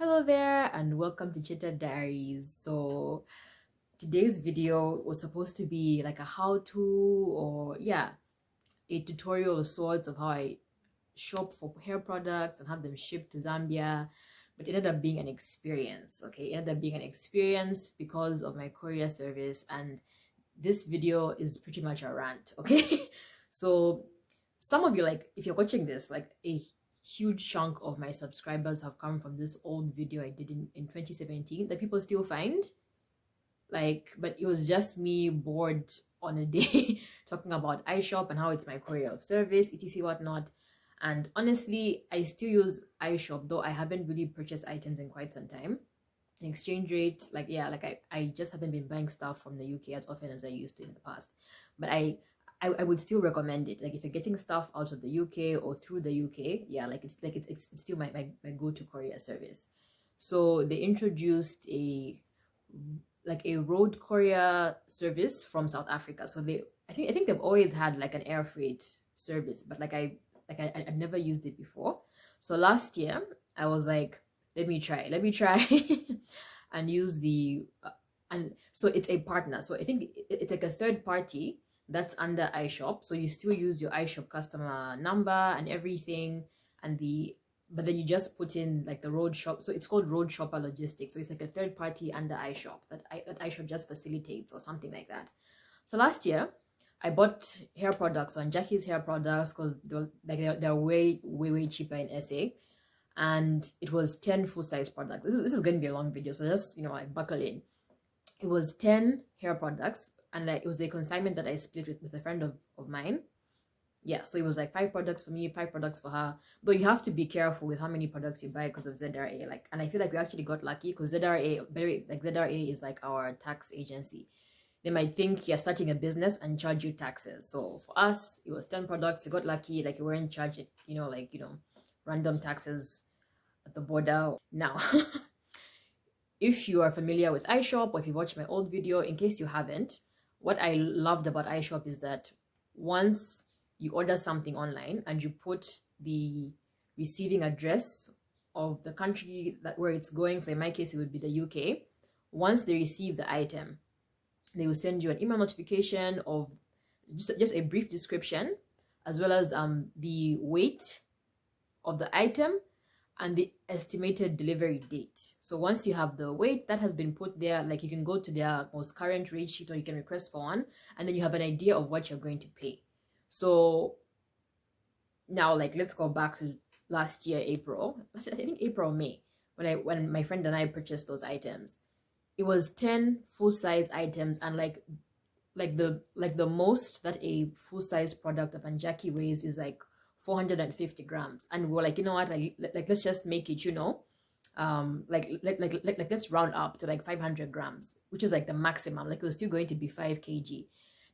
Hello there and welcome to Chitta Diaries. So today's video was supposed to be like a how-to or a tutorial of sorts of how I shop for hair products and have them shipped to Zambia. But it ended up being an experience. Okay, it ended up being an experience because of my courier service, and this video is pretty much a rant. Okay. So some of you, like, if you're watching this, like, a huge chunk of my subscribers have come from this old video I did in 2017 that people still find. Like, but it was just me bored on a day talking about iShop and how it's my courier of service, etc. whatnot. And honestly, I still use iShop, though I haven't really purchased items in quite some time. Exchange rate, I just haven't been buying stuff from the UK as often as I used to in the past. But I would still recommend it. Like, if you're getting stuff out of the UK or through the UK, it's still my go-to courier service. So they introduced a road courier service from South Africa. So I think they've always had like an air freight service, but I've never used it before. So last year I was like, let me try and use and so it's a partner. So I think it's like a third party that's under iShop. So you still use your iShop customer number and everything, and but then you just put in like the road shop. So it's called Roadshopper Logistics. So it's like a third party under iShop that iShop just facilitates or something like that. So last year I bought hair products on Jackie's hair products because they're way cheaper in SA, and it was 10 full-size products. This is going to be a long video, so just like buckle in. It was 10 hair products, and like it was a consignment that I split with a friend of mine. Yeah, so it was like 5 products for me, 5 products for her. But you have to be careful with how many products you buy because of ZRA. Like, and I feel like we actually got lucky because ZRA is like our tax agency. They might think you're starting a business and charge you taxes. So for us, it was 10 products. We got lucky, like we weren't charged, random taxes at the border. Now, if you are familiar with iShop or if you watched my old video, in case you haven't, what I loved about iShop is that once you order something online and you put the receiving address of the country where it's going, so in my case it would be the UK, once they receive the item, they will send you an email notification of just a brief description, as well as the weight of the item and the estimated delivery date. So once you have the weight that has been put there, like, you can go to their most current rate sheet or you can request for one, and then you have an idea of what you're going to pay. So now, like, let's go back to last year, April. I think April, May, when my friend and I purchased those items. It was 10 full-size items, and like the most that a full-size product of Anjaki weighs is like 450 grams, and we're like, you know what, like let's just make it, let's round up to like 500 grams, which is like the maximum. Like, it was still going to be 5 kg.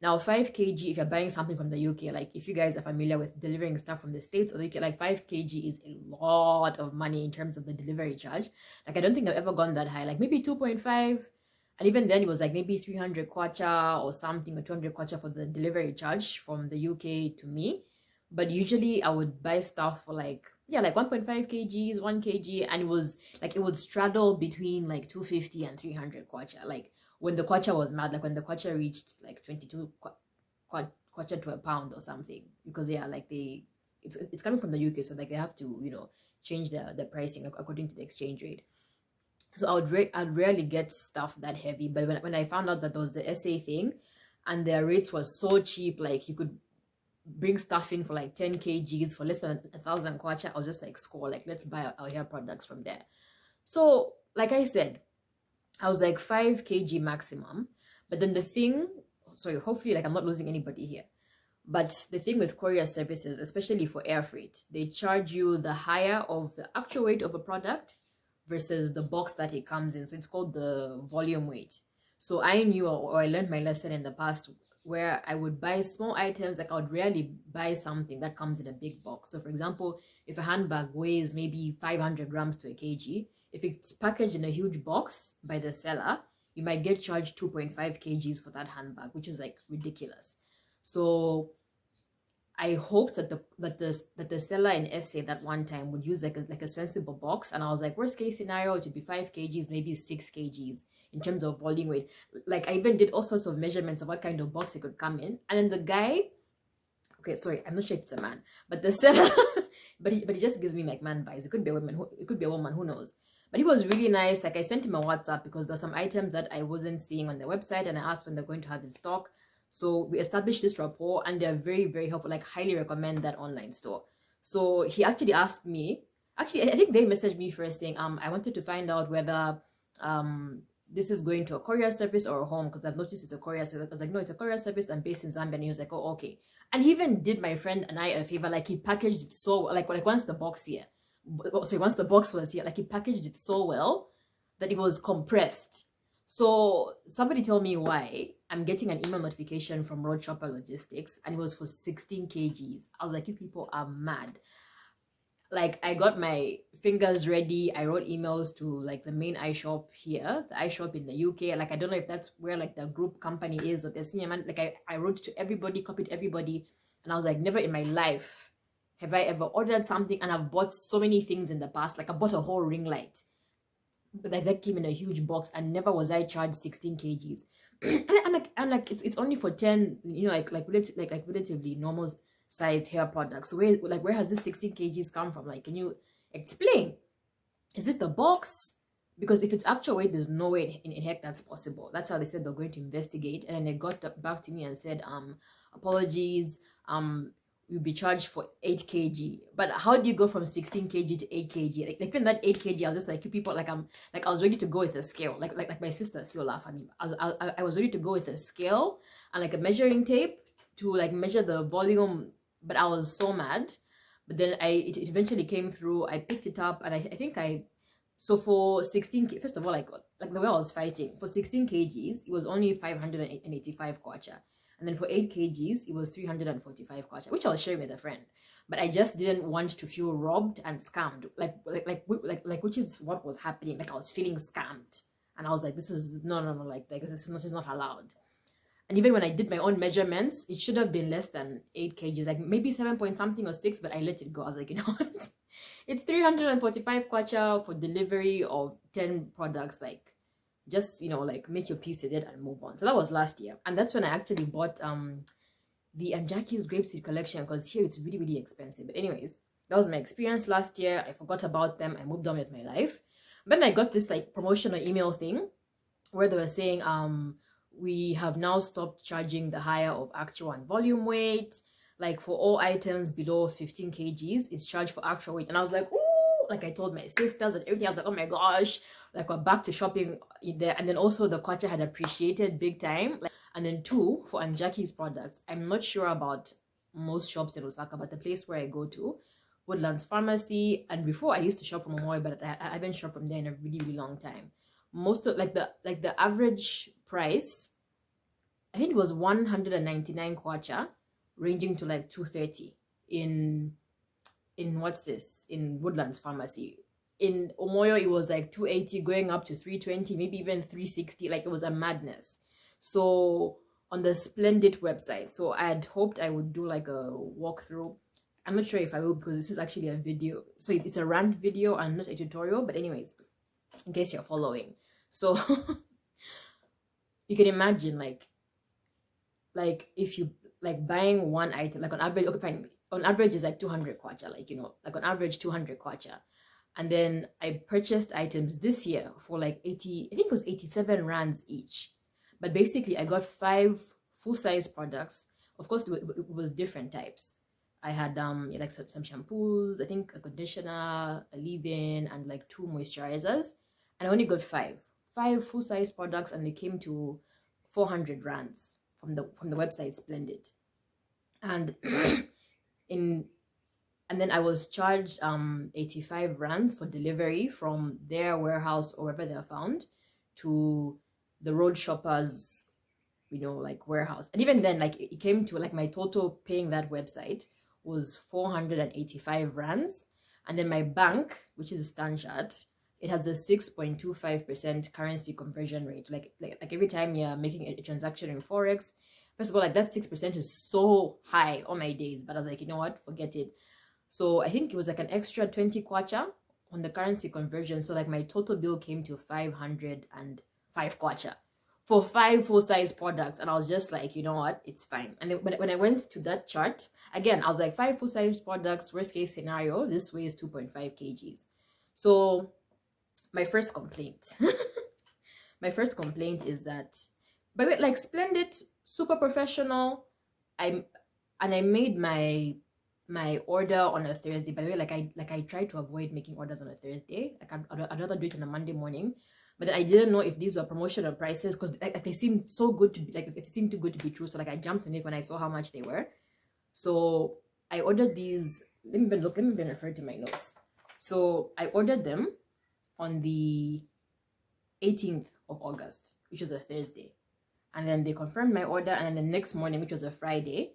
Now 5 kg, if you're buying something from the UK, like if you guys are familiar with delivering stuff from the States or the UK, like 5 kg is a lot of money in terms of the delivery charge. Like, I don't think I've ever gone that high, like maybe 2.5. And even then, it was like maybe 300 kwacha or something, or 200 kwacha for the delivery charge from the UK to me. But usually I would buy stuff for like 1.5 kgs, 1 kg, and it would straddle between like 250 and 300 kwacha. Like, when the kwacha was mad, like when the kwacha reached like 22 kwacha to a pound or something, because it's coming from the UK, so like they have to change the pricing according to the exchange rate. So I'd rarely get stuff that heavy, but when I found out that there was the SA thing and their rates was so cheap, like you could bring stuff in for like 10 kgs for less than 1,000 kwacha, I was just like, score, like, let's buy our hair products from there. So like I said, I was like 5 kg maximum. But then hopefully, like, I'm not losing anybody here, but the thing with courier services, especially for air freight, they charge you the higher of the actual weight of a product versus the box that it comes in. So it's called the volume weight. So I knew, or I learned my lesson in the past, where I would buy small items. Like, I would rarely buy something that comes in a big box. So for example, if a handbag weighs maybe 500 grams to a kg, if it's packaged in a huge box by the seller, you might get charged 2.5 kgs for that handbag, which is like ridiculous. So I hoped that the seller in SA that one time would use like a sensible box, and I was like, worst case scenario, it would be 5 kgs, maybe 6 kgs in terms of volume weight. Like I even did all sorts of measurements of what kind of box it could come in, and then the guy, okay, sorry, I'm not sure if it's a man, but the seller, but he just gives me like man vibes. It could be a woman, it could be a woman, who knows? But he was really nice. Like I sent him a WhatsApp because there's some items that I wasn't seeing on the website, and I asked when they're going to have in stock. So we established this rapport, and they're very, very helpful. Like highly recommend that online store. So he actually asked me. Actually, I think they messaged me first saying, I wanted to find out whether this is going to a courier service or a home, because I've noticed it's a courier service. I was like, no, it's a courier service. I'm based in Zambia. And he was like, oh, okay. And he even did my friend and I a favor. Like he packaged it so like once the box here, sorry, once the box was here, like he packaged it so well that it was compressed. So somebody tell me why I'm getting an email notification from Roadshopper Logistics, and it was for 16 kgs. I was like, you people are mad. Like I got my fingers ready. I wrote emails to like the main iShop here, the iShop in the UK. Like I don't know if that's where like the group company is or the senior man. Like I wrote to everybody, copied everybody, and I was like, never in my life have I ever ordered something, and I've bought so many things in the past. Like I bought a whole ring light, but like that came in a huge box, and never was I charged 16 kgs. and like it's only for 10, you know, like relatively normal sized hair products. So where has this 16 kgs come from? Like, can you explain? Is it the box? Because if it's actual weight, there's no way in heck that's possible. That's how they said they're going to investigate. And they got back to me and said, apologies, you'll be charged for 8 kg. But how do you go from 16 kg to 8 kg? Like when that 8 kg, I was just like, you people, like I was ready to go with a scale. Like my sister still laugh at me. I was ready to go with a scale and like a measuring tape to like measure the volume, but I was so mad. But then it eventually came through. I picked it up, and I think so for 16, first of all, like the way I was fighting, for 16 kgs, it was only 585 kwacha. And then for 8 kgs, it was 345 kwacha, which I was sharing with a friend. But I just didn't want to feel robbed and scammed, like which is what was happening. Like I was feeling scammed, and I was like, this is no, like this is not allowed. And even when I did my own measurements, it should have been less than 8 kgs, like maybe 7 point something or 6, but I let it go. I was like, you know what? It's 345 kwacha for delivery of 10 products. Like, just, you know, like make your peace with it and move on. So that was last year. And that's when I actually bought the Anjaki's grapeseed collection, because here it's really, really expensive. But anyways, that was my experience last year. I forgot about them. I moved on with my life. But then I got this like promotional email thing where they were saying, we have now stopped charging the higher of actual and volume weight. Like for all items below 15 kgs, it's charged for actual weight. And I was like, ooh, like I told my sisters and everything. I was like, oh my gosh, like we're back to shopping there. And then also the kwacha had appreciated big time. Like, and then 2, for Anjaki's products, I'm not sure about most shops in Osaka, but the place where I go to, Woodlands Pharmacy. And before I used to shop from Omoi, but I haven't shopped from there in a really, really long time. Most of like the average price, I think it was 199 kwacha, ranging to like 230 in what's this, in Woodlands Pharmacy. In Omoyo it was like 280 going up to 320, maybe even 360. Like it was a madness. So on the Splendid website, so I had hoped I would do like a walkthrough. I'm not sure if I will, because this is actually a video, so it's a rant video and not a tutorial. But anyways, in case you're following, so you can imagine like if you like buying one item, like on average, okay fine, on average is like 200 kwacha, like, you know, like on average 200 kwacha. And then I purchased items this year for like 80, I think it was 87 rands each. But basically I got 5 full-size products. Of course it was different types. I had like some shampoos, I think a conditioner, a leave-in, and like 2 moisturizers. And I only got 5 full-size products, and they came to 400 rands from the website Splendid. And and then I was charged 85 rands for delivery from their warehouse or wherever they're found to the Roadshoppers, you know, like warehouse. And even then, like it came to like my total paying that website was 485 rands. And then my bank, which is Stanchart, it has a 6.25% currency conversion rate. Like every time you're making a transaction in Forex, First of all, like that 6% is so high on my days, but I was like, you know what, forget it. So I think it was like an extra 20 kwacha on the currency conversion. So like my total bill came to 505 kwacha for 5 full-size products. And I was just like, you know what, it's fine. And then when I went to that chart, again, I was like 5 full-size products, worst case scenario, this weighs 2.5 kgs. So my first complaint, my first complaint is that, but like Splendid, super professional. I made my order on a Thursday. By the way, like I try to avoid making orders on a Thursday. Like I'd rather do it on a Monday morning. But I didn't know if these were promotional prices because like they seemed so good to be, like it seemed too good to be true. So like I jumped on it when I saw how much they were. So I ordered these. Let me even refer to my notes. So I ordered them on the 18th of August, which was a Thursday. And then they confirmed my order, and then the next morning, which was a Friday,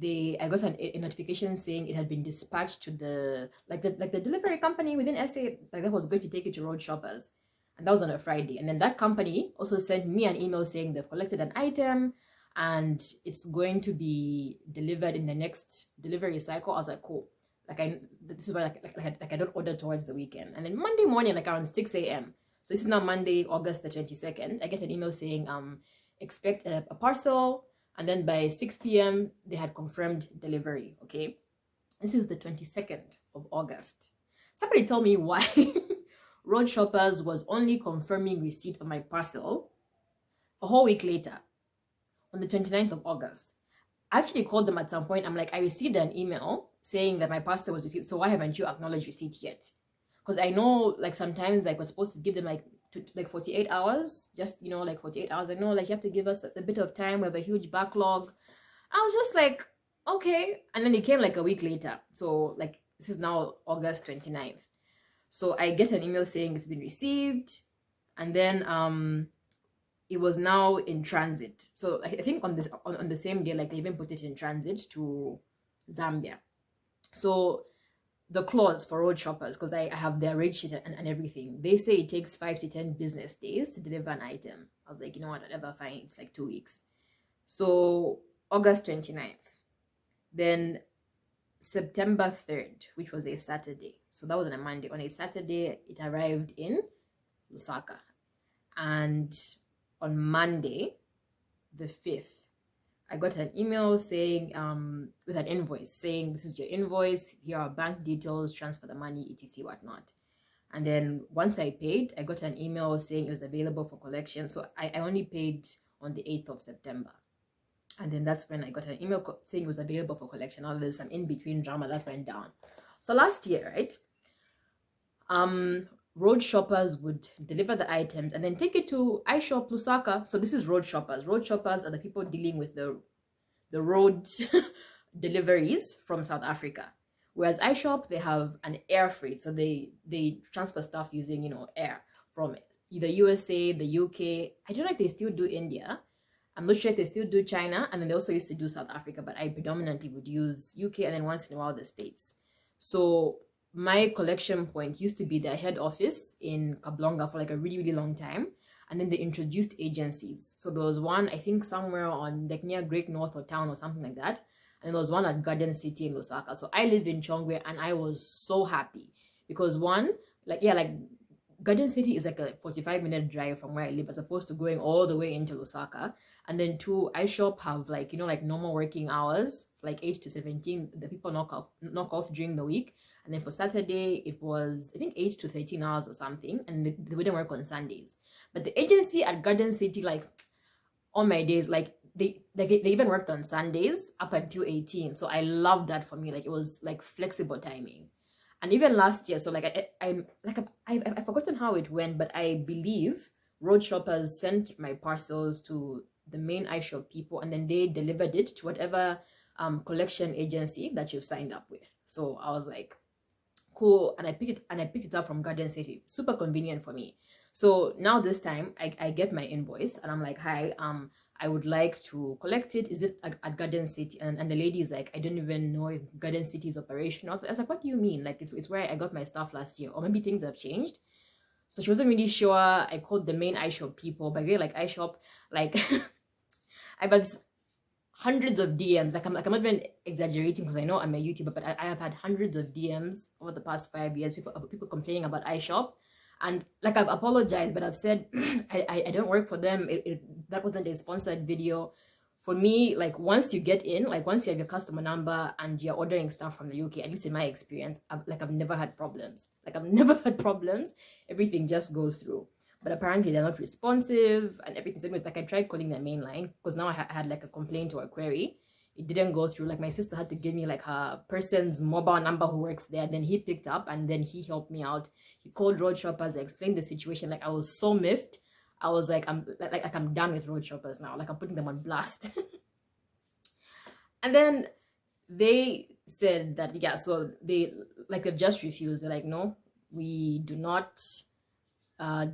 I got a notification saying it had been dispatched to the delivery company within SA, like that was going to take it to Roadshoppers. And that was on a Friday. And then that company also sent me an email saying they've collected an item and it's going to be delivered in the next delivery cycle. I was like, cool. This is why I don't order towards the weekend. And then Monday morning, like around 6 a.m. So this is now Monday, August the 22nd. I get an email saying, expect a parcel. And then by 6 p.m., they had confirmed delivery, okay? This is the 22nd of August. Somebody tell me why Roadshoppers was only confirming receipt of my parcel a whole week later, on the 29th of August. I actually called them at some point. I'm like, I received an email saying that my parcel was received, so why haven't you acknowledged receipt yet? Because I know, like, sometimes, like, we're supposed to give them, like, 48 hours, just, you know, like 48 hours. I know, like, you have to give us a bit of time. We have a huge backlog. I was just like, okay. And then it came like a week later. So, like, this is now August 29th. So I get an email saying it's been received. And then it was now in transit. So I think on the same day, like, they even put it in transit to Zambia. So the clause for Roadshoppers, because I have their rate sheet and everything, they say it takes 5 to 10 business days to deliver an item. I was like, you know what, whatever, fine, it's like 2 weeks. So August 29th, then September 3rd, which was a Saturday. So that was on a Monday. On a Saturday, it arrived in Lusaka. And on Monday, the 5th, I got an email saying, with an invoice saying, this is your invoice, here are bank details, transfer the money, etc, whatnot. And then once I paid, I got an email saying it was available for collection. So I only paid on the 8th of September. And then that's when I got an email saying it was available for collection. Now there's some in-between drama that went down. So last year, right, Roadshoppers would deliver the items and then take it to iShop Lusaka. So this is Roadshoppers. Roadshoppers are the people dealing with the road deliveries from South Africa. Whereas iShop, they have an air freight. So they transfer stuff using, you know, air from either USA, the UK. I don't know if they still do India. I'm not sure if they still do China. And then they also used to do South Africa, but I predominantly would use UK and then once in a while the States. So my collection point used to be their head office in Kablonga for like a really, really long time. And then they introduced agencies. So there was one, I think, somewhere on like near Great North or Town or something like that. And there was one at Garden City in Lusaka. So I live in Chongwe and I was so happy because one, like Garden City is like a 45-minute drive from where I live as opposed to going all the way into Lusaka. And then two, iShop have like, you know, like normal working hours, like 8 to 17. The people knock off during the week. And then for Saturday, it was, I think, 8 to 13 hours or something. And they wouldn't work on Sundays. But the agency at Garden City, like, on my days, like, they even worked on Sundays up until 18. So I love that for me. Like, it was, like, flexible timing. And even last year, so, like, I've forgotten how it went, but I believe Roadshoppers sent my parcels to the main iShop people, and then they delivered it to whatever collection agency that you've signed up with. So I was like, cool. And I picked it up from Garden City. Super convenient for me. So now this time I get my invoice and I'm like, hi, I would like to collect it. Is it at Garden City? And the lady is like, I don't even know if Garden City is operational. I was like, what do you mean? Like, it's where I got my stuff last year, or maybe things have changed. So she wasn't really sure. I called the main iShop people. By the way, like iShop, like hundreds of DMs. I'm not even exaggerating because I know I'm a YouTuber, but I have had hundreds of DMs over the past 5 years. People complaining about iShop, and like I've apologized, but I've said I don't work for them. That wasn't a sponsored video. For me, like once you get in, like once you have your customer number and you're ordering stuff from the UK, at least in my experience, I've never had problems. Like I've never had problems. Everything just goes through. But apparently they're not responsive and everything. So like I tried calling their main line because now I had like a complaint or a query. It didn't go through. Like my sister had to give me like her person's mobile number who works there. Then he picked up and then he helped me out. He called Roadshoppers, explained the situation. Like I was so miffed. I was like, I'm done with Roadshoppers now. Like I'm putting them on blast. And then they said that, yeah, so they've just refused. They're like, no, we do not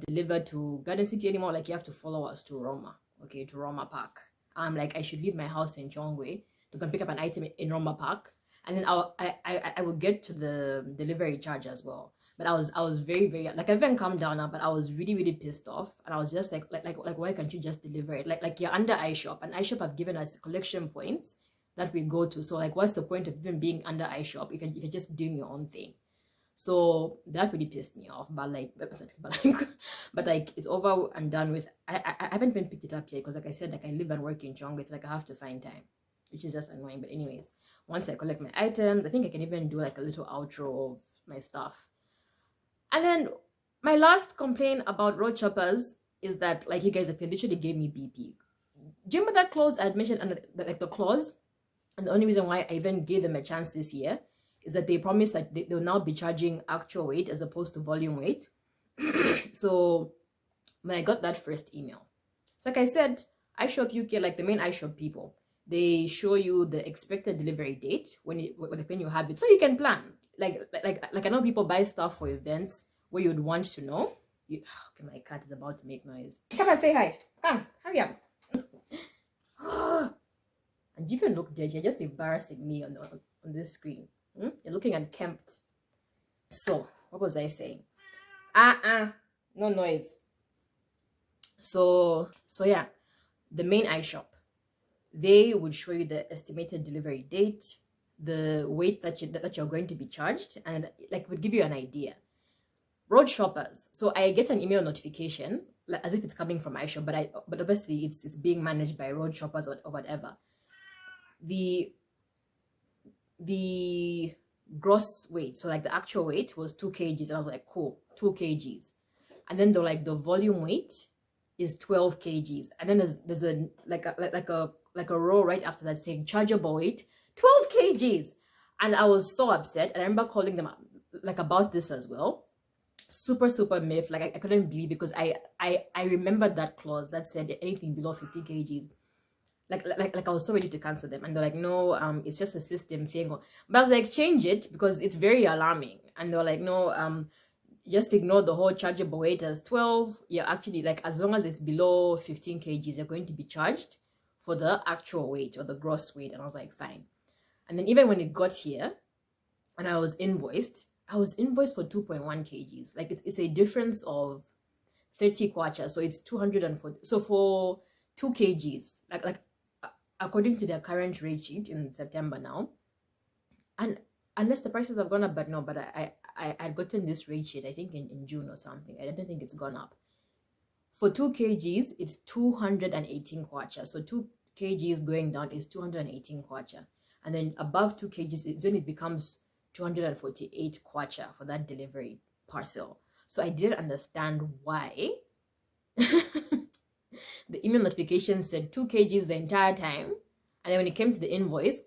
deliver to Garden City anymore. Like you have to follow us to Roma, okay, to Roma Park. I'm like, I should leave my house in Chongwe to go pick up an item in Roma Park, and then I will get to the delivery charge as well. But I was very like I haven't calmed down now, but I was really pissed off, and I was just like why can't you just deliver it? Like you're under iShop, and iShop have given us collection points that we go to. So like, what's the point of even being under iShop if you're just doing your own thing? So that really pissed me off. But like it's over and done with. I haven't even picked it up yet because like I said, like I live and work in Chongwe, so like I have to find time, which is just annoying. But anyways, once I collect my items, I think I can even do like a little outro of my stuff. And then my last complaint about Roadshoppers is that like you guys, like they literally gave me BP. Do you remember that clause I had mentioned under like the clause? And the only reason why I even gave them a chance this year is that they promised that they'll now be charging actual weight as opposed to volume weight. So when I got that first email, so like I said, iShop UK, like the main iShop people, they show you the expected delivery date when you have it, so you can plan. Like I know people buy stuff for events where you'd want to know. Okay, my cat is about to make noise. Come and say hi. Come, hurry up. And you even look dirty. You're just embarrassing me on this screen. You're looking unkempt. So, what was I saying? No noise. So yeah, the main iShop, they would show you the estimated delivery date, the weight that you're going to be charged, and like would give you an idea. Roadshoppers, so I get an email notification like, as if it's coming from iShop, but obviously it's being managed by Roadshoppers or whatever. The gross weight, so like the actual weight was 2 kgs, and I was like, cool, 2 kgs. And then the volume weight is 12 kgs, and then there's a row right after that saying chargeable weight 12 kgs. And I was so upset, and I remember calling them like about this as well. Super miffed. Like I couldn't believe, because I remembered that clause that said anything below 50 kgs. Like I was so ready to cancel them, and they're like, no, it's just a system thing. But I was like, change it, because it's very alarming. And they're like, no, just ignore the whole chargeable weight as 12. Yeah, actually, like as long as it's below 15 kgs, you're going to be charged for the actual weight or the gross weight. And I was like, fine. And then even when it got here and I was invoiced for 2.1 kgs. Like it's a difference of 30 kwacha, so it's 240. So for 2 kgs, like according to their current rate sheet in September now, and unless the prices have gone up, but no, but I'd gotten this rate sheet I think in June or something. I don't think it's gone up. For 2 kgs, it's 218 kwacha. So 2 kgs going down is 218 kwacha, and then above 2 kgs, then it becomes 248 kwacha for that delivery parcel. So I didn't understand why the email notification said 2 kgs the entire time, and then when it came to the invoice,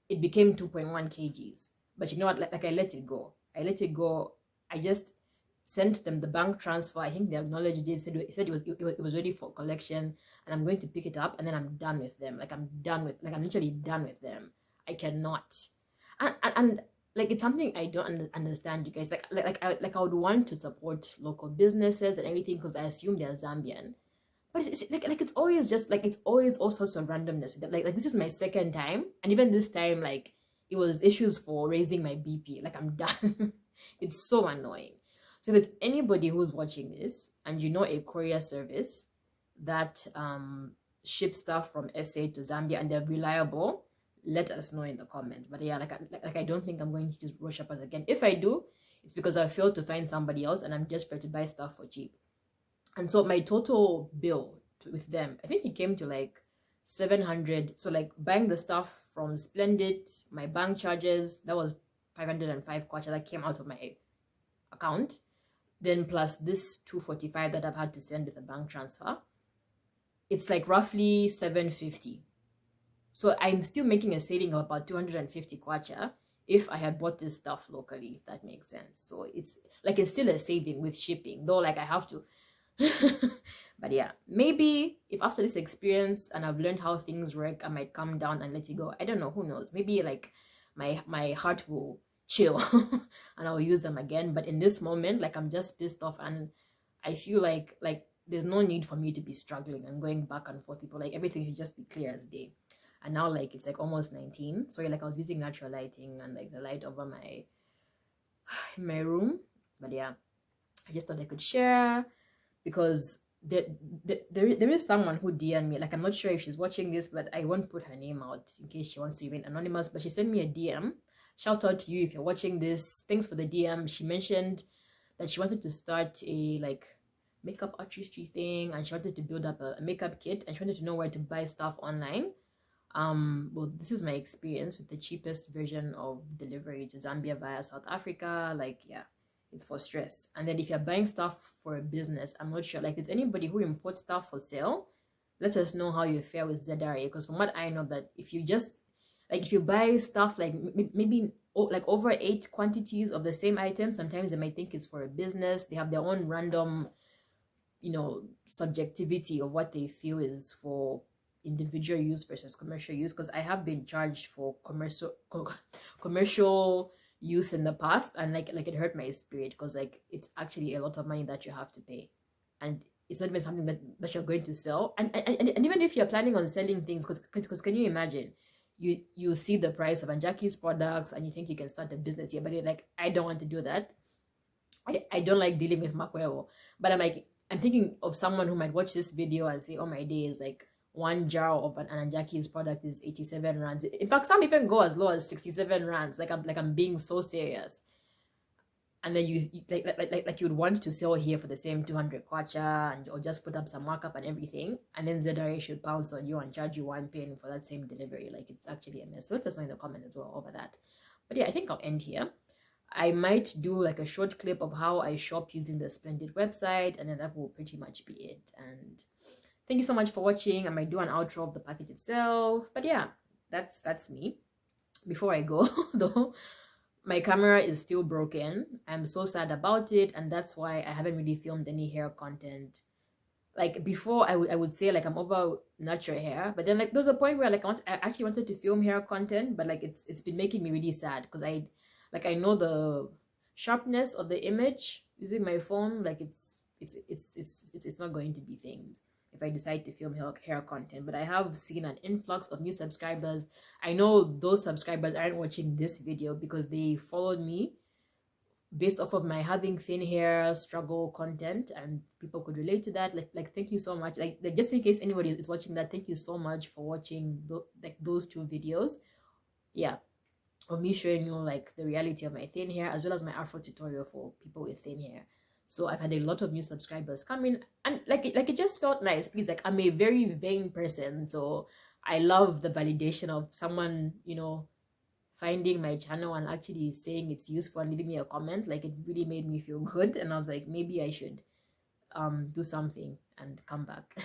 it became 2.1 kgs. But you know what? Like I let it go. I just sent them the bank transfer. I think they acknowledged it. Said it was ready for collection, and I'm going to pick it up, and then I'm done with them. I'm literally done with them. I cannot. And like it's something I don't understand, you guys. I would want to support local businesses and everything because I assume they're Zambian. But it's always just it's always all sorts of randomness. Like this is my second time, and even this time it was issues for raising my BP. Like I'm done. It's so annoying. So if it's anybody who's watching this and you know a courier service that ship stuff from SA to Zambia and they're reliable, let us know in the comments. But yeah, like I don't think I'm going to use Roadshoppers again. If I do, it's because I failed to find somebody else and I'm desperate to buy stuff for cheap. And so my total bill with them, I think it came to like 700. So like buying the stuff from Splendid, my bank charges, that was 505 kwacha that came out of my account. Then plus this 245 that I've had to send with a bank transfer, it's like roughly 750. So I'm still making a saving of about 250 kwacha if I had bought this stuff locally, if that makes sense. So it's still a saving with shipping, though like I have to. But yeah, maybe if after this experience and I've learned how things work, I might come down and let it go. I don't know, who knows? Maybe like my heart will chill and I'll use them again. But in this moment, like I'm just pissed off and I feel like there's no need for me to be struggling and going back and forth. People, like everything should just be clear as day. And now like it's like almost 19. So like I was using natural lighting and like the light over my room. But yeah, I just thought I could share because there is someone who DM'd me. Like I'm not sure if she's watching this, but I won't put her name out in case she wants to remain anonymous. But she sent me a DM. Shout out to you if you're watching this. Thanks for the DM. She mentioned that she wanted to start a like makeup artistry thing and she wanted to build up a makeup kit and she wanted to know where to buy stuff online. Well, this is my experience with the cheapest version of delivery to Zambia via South Africa. Like, yeah, it's for stress. And then if you're buying stuff for a business, I'm not sure, like, it's anybody who imports stuff for sale, let us know how you fare with ZRA. Because from what I know, that if you just, like, if you buy stuff, like, maybe, like, over 8 quantities of the same item, sometimes they might think it's for a business. They have their own random, subjectivity of what they feel is for individual use versus commercial use, because I have been charged for commercial use in the past and like it hurt my spirit because like it's actually a lot of money that you have to pay and it's not even something that you're going to sell and even if you're planning on selling things, because can you imagine you see the price of Anjaki's products and you think you can start a business here, but you're like, I don't want to do that. I don't like dealing with Makweo, but I'm thinking of someone who might watch this video and say, oh my days, like 1 jar of an Anjaki's product is 87 rands. In fact, some even go as low as 67 rands. Like I'm being so serious. And then you like you'd want to sell here for the same 200 kwacha and or just put up some markup and everything, and then ZRA should pounce on you and charge you 1 pin for that same delivery. Like it's actually a mess. So let us know in the comments as well over that. But yeah, I think I'll end here. I might do like a short clip of how I shop using the Splendid website, and then that will pretty much be it. And thank you so much for watching. I might do an outro of the package itself. But yeah, that's me. Before I go, though, my camera is still broken. I'm so sad about it, and that's why I haven't really filmed any hair content. Like before, I would say like I'm over natural hair, but then like there's a point where like I actually wanted to film hair content, but like it's been making me really sad because I know the sharpness of the image using my phone, like it's not going to be things if I decide to film hair content. But I have seen an influx of new subscribers. I know those subscribers aren't watching this video because they followed me based off of my having thin hair struggle content, and people could relate to that. Like thank you so much. Like just in case anybody is watching that, thank you so much for watching those 2 videos. Yeah, of me showing you like the reality of my thin hair as well as my afro tutorial for people with thin hair. So I've had a lot of new subscribers come in, and like it just felt nice. Please, like I'm a very vain person, so I love the validation of someone finding my channel and actually saying it's useful and leaving me a comment. Like it really made me feel good, and I was like, maybe I should do something and come back.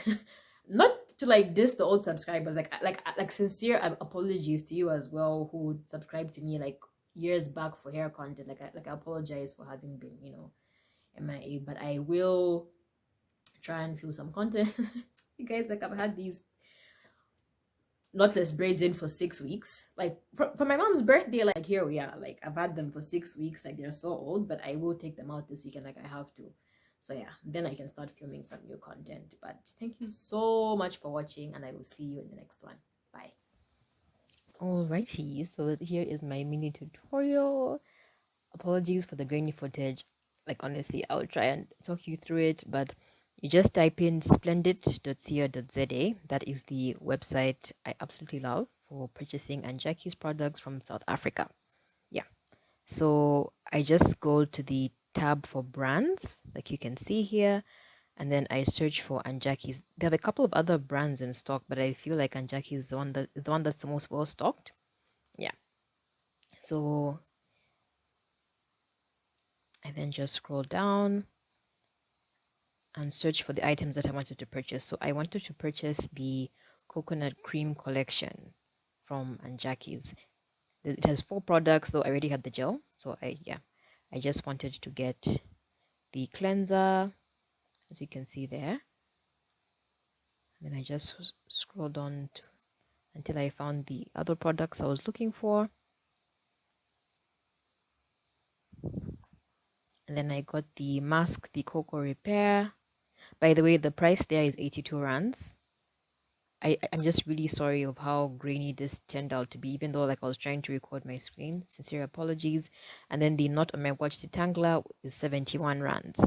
Not to like diss the old subscribers, like sincere apologies to you as well who subscribed to me like years back for hair content. I apologize for having been MIA, but I will try and film some content. You guys, like I've had these knotless braids in for 6 weeks, like for my mom's birthday. Like here we are, like I've had them for 6 weeks. Like they're so old, but I will take them out this weekend. Like I have to. So yeah, then I can start filming some new content. But thank you so much for watching, and I will see you in the next one. Bye. Alrighty, so here is my mini tutorial. Apologies for the grainy footage. Like honestly, I'll try and talk you through it, but You just type in splendid.co.za. That is the website I absolutely love for purchasing Anjaki's products from South Africa. Yeah. So I just go to the tab for brands, like you can see here, and then I search for Anjaki's. They have a couple of other brands in stock, but I feel like Anjaki is the one that's the most well stocked. Yeah. So I then just scroll down and search for the items that I wanted to purchase. So I wanted to purchase the coconut cream collection from Anjaki's. It has 4 products, though I already had the gel. So I just wanted to get the cleanser, as you can see there. And then I just scrolled on until I found the other products I was looking for. And then I got the mask, the Cocoa Repair. By the way, the price there is 82 rands. I'm just really sorry of how grainy this turned out to be, even though like I was trying to record my screen. Sincere apologies. And then the Not on My Watch detangler is 71 rands.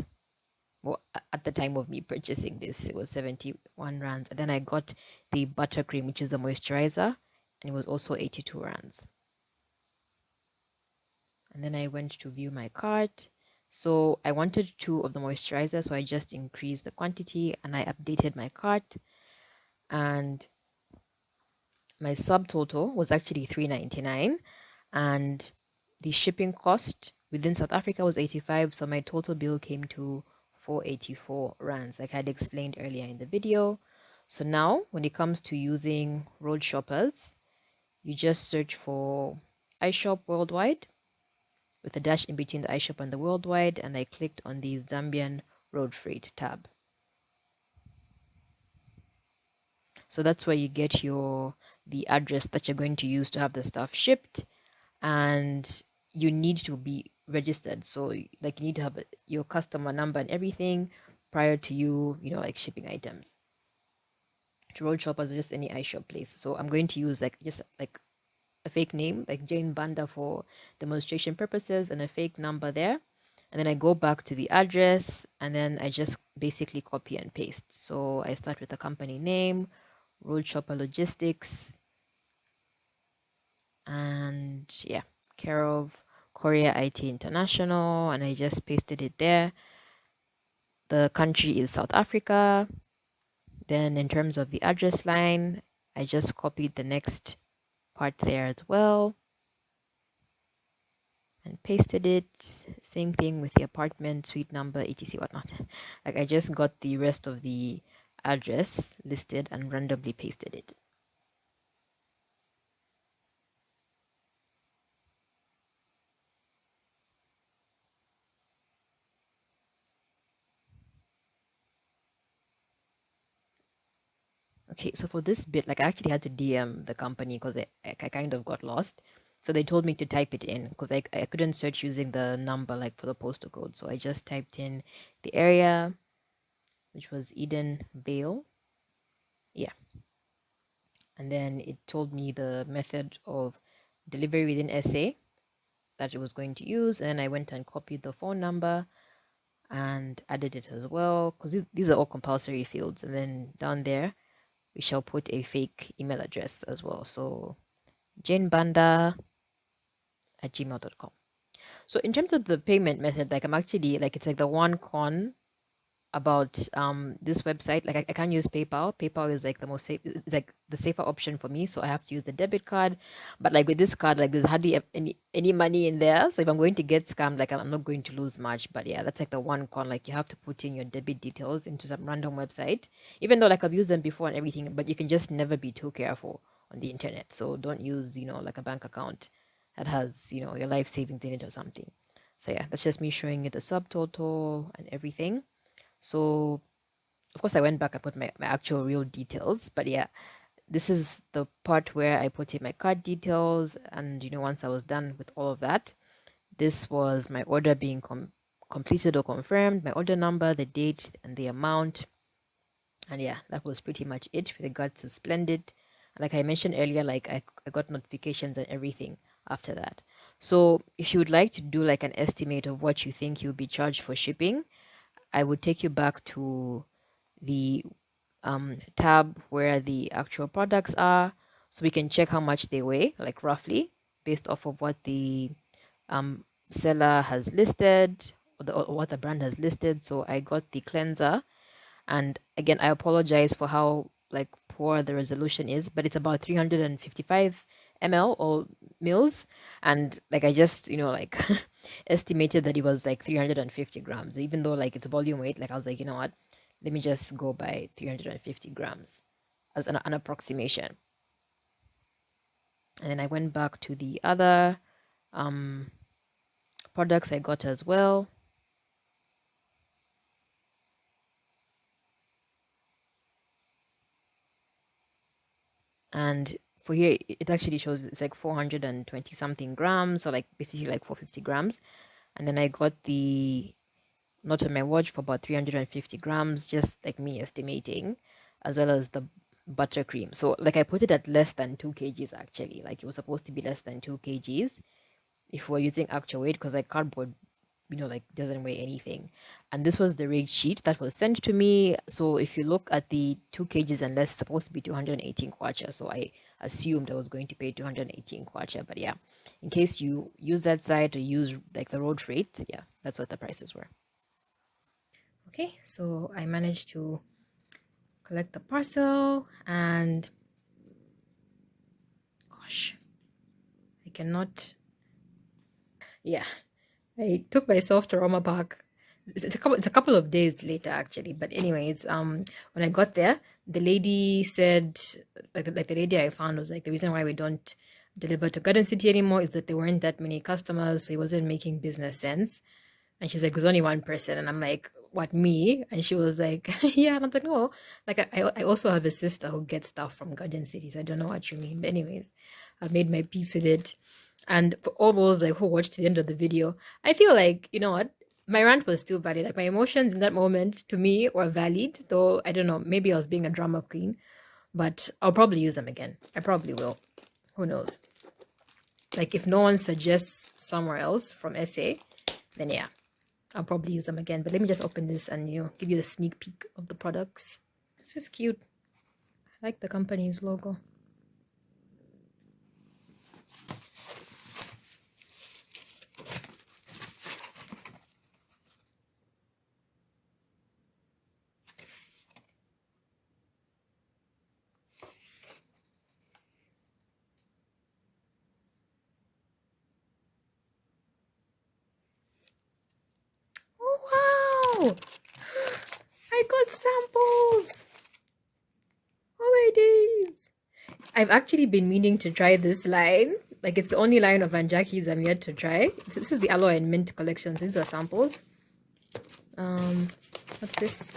Well, at the time of me purchasing this, it was 71 rands. And then I got the buttercream, which is the moisturizer, and it was also 82 rands. And then I went to view my cart. So I wanted 2 of the moisturizer, so I just increased the quantity and I updated my cart. And my subtotal was actually $3.99, and the shipping cost within South Africa was 85. So my total bill came to 484 rands, like I had explained earlier in the video. So now, when it comes to using Roadshoppers, you just search for iShop Worldwide with a dash in between the iShop and the Worldwide, and I clicked on the Zambian Road Freight tab. So that's where you get the address that you're going to use to have the stuff shipped, and you need to be registered. So like you need to have your customer number and everything prior to like shipping items to Road Shoppers or just any iShop place. So I'm going to use like just like a fake name like Jane Banda for demonstration purposes and a fake number there. And then I go back to the address and then I just basically copy and paste. So I start with the company name, Road Shopper Logistics, and yeah, care of Korea IT International, and I just pasted it there. The country is South Africa. Then in terms of the address line, I just copied the next part there as well and pasted it. Same thing with the apartment, suite number, etc, whatnot. Like I just got the rest of the address listed and randomly pasted it. Okay, so for this bit, like I actually had to DM the company because I kind of got lost. So they told me to type it in because I couldn't search using the number like for the postal code. So I just typed in the area, which was Eden Vale. Yeah. And then it told me the method of delivery within SA that it was going to use. And then I went and copied the phone number and added it as well because these are all compulsory fields. And then down there, we shall put a fake email address as well. So janebanda@gmail.com. So in terms of the payment method, like I'm actually like it's like the one con about this website. Like I can't use PayPal. PayPal is like the most safe, it's like the safer option for me. So I have to use the debit card. But like with this card, like there's hardly any money in there. So if I'm going to get scammed, like I'm not going to lose much. But yeah, that's like the one con. Like you have to put in your debit details into some random website. Even though like I've used them before and everything, but you can just never be too careful on the internet. So don't use, like a bank account that has, your life savings in it or something. So yeah, that's just me showing you the subtotal and everything. So, of course, I went back and put my actual real details. But yeah, this is the part where I put in my card details. And, once I was done with all of that, this was my order being completed or confirmed, my order number, the date, and the amount. And yeah, that was pretty much it with regards to Splendid. Like I mentioned earlier, like I got notifications and everything after that. So if you would like to do like an estimate of what you think you'll be charged for shipping, I would take you back to the tab where the actual products are, so we can check how much they weigh, like roughly, based off of what the seller has listed, or what the brand has listed. So I got the cleanser, and again, I apologize for how like poor the resolution is, but it's about 355 ml or mils, and like I just like estimated that it was like 350 grams, even though like it's volume weight. Like I was like, you know what, let me just go by 350 grams as an approximation. And then I went back to the other products I got as well. And for here, it actually shows it's like 420 something grams, so like basically like 450 grams. And then I got the not on my watch for about 350 grams, just like me estimating, as well as the buttercream. So like I put it at less than 2 kgs actually. Like it was supposed to be less than 2 kgs if we're using actual weight, because like cardboard like doesn't weigh anything. And this was the rigged sheet that was sent to me. So if you look at the 2 kgs and less, it's supposed to be 218 kwacha. So I assumed I was going to pay 218 kwacha. But yeah, in case you use that site or use like the road rate, yeah, that's what the prices were. Okay, so I managed to collect the parcel, and gosh, I cannot. Yeah, I took myself to Roma Park. It's a couple of days later actually, but anyways, when I got there, the lady said, like the lady I found was like, the reason why we don't deliver to Garden City anymore is that there weren't that many customers, so it wasn't making business sense. And she's like, there's only one person. And I'm like, what, me? And she was like, yeah. And I'm like, no. Like, I also have a sister who gets stuff from Garden City. So I don't know what you mean. But anyways, I've made my peace with it. And for all those like who watched the end of the video, I feel like, you know what? My rant was still valid. Like my emotions in that moment to me were valid. Though, I don't know, maybe I was being a drama queen. But I'll probably use them again. I probably will. Who knows? Like if no one suggests somewhere else from SA, then yeah, I'll probably use them again. But let me just open this and give you a sneak peek of the products. This is cute. I like the company's logo. Oh wow! I got samples! Oh my days! I've actually been meaning to try this line. Like it's the only line of Anjakis I'm yet to try. This is the aloe and mint collection. So these are samples. What's this?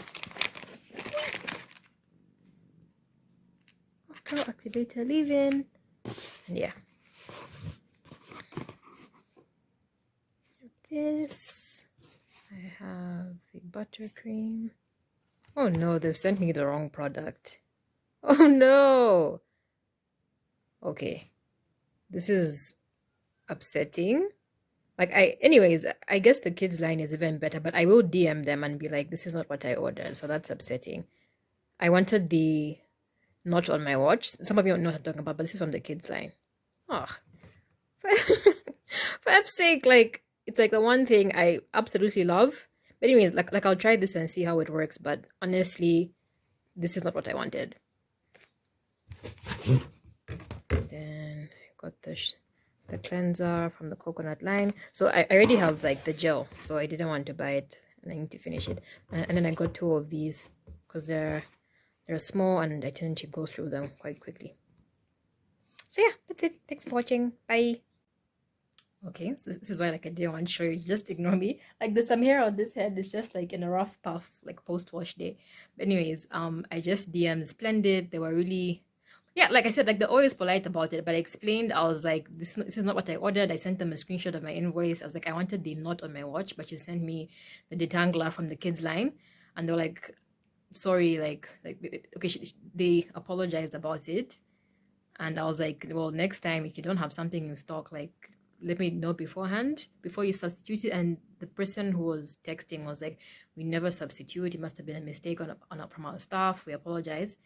Macro activator leave-in. And yeah. This. I have the buttercream. Oh no, they've sent me the wrong product. Oh no! Okay. This is upsetting. Like anyways, I guess the kids line is even better, but I will DM them and be like, this is not what I ordered, so that's upsetting. I wanted the not on my watch. Some of you don't know what I'm talking about, but this is from the kids line. Oh, for F's sake, like it's like the one thing I absolutely love. But anyways, like I'll try this and see how it works. But honestly, this is not what I wanted. Then I got the cleanser from the coconut line. So I already have like the gel, so I didn't want to buy it, and I need to finish it. And then I got 2 of these because they're small and I tend to go through them quite quickly. So yeah, that's it. Thanks for watching. Bye. Okay, so this is why like I didn't want to show you. Just ignore me. Like there's some hair on this head. It's just like in a rough puff, like post-wash day. But anyways, I just DM'd Splendid. They were really, yeah, like I said, like they're always polite about it. But I explained, I was like, this is not what I ordered. I sent them a screenshot of my invoice. I was like, I wanted the knot on my watch, but you sent me the detangler from the kids line, and they're like, sorry, like okay, they apologized about it. And I was like, well, next time if you don't have something in stock, like let me know beforehand before you substitute it. And the person who was texting was like, we never substitute, it must have been a mistake from our staff, we apologize.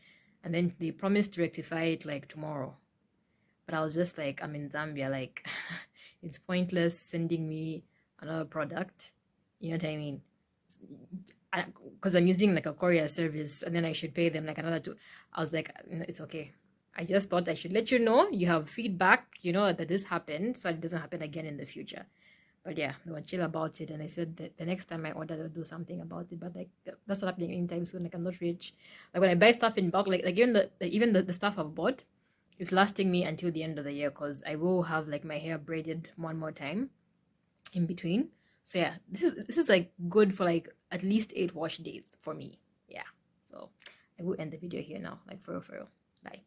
And then they promised to rectify it like tomorrow. But I was just like, I'm in Zambia, like it's pointless sending me another product, you know what I mean? Because I'm using like a courier service, and then I should pay them like another two. I was like, it's okay. I just thought I should let you know, you have feedback, you know, that this happened, so it doesn't happen again in the future. But yeah, they were chill about it, and I said that the next time I order, they'll do something about it. But like that's not happening anytime soon. Like I'm not rich. Like when I buy stuff in bulk, like even the stuff I've bought, it's lasting me until the end of the year, because I will have like my hair braided one more time in between. So yeah, this is like good for like at least 8 wash days for me. Yeah. So I will end the video here now. Like for real. Bye.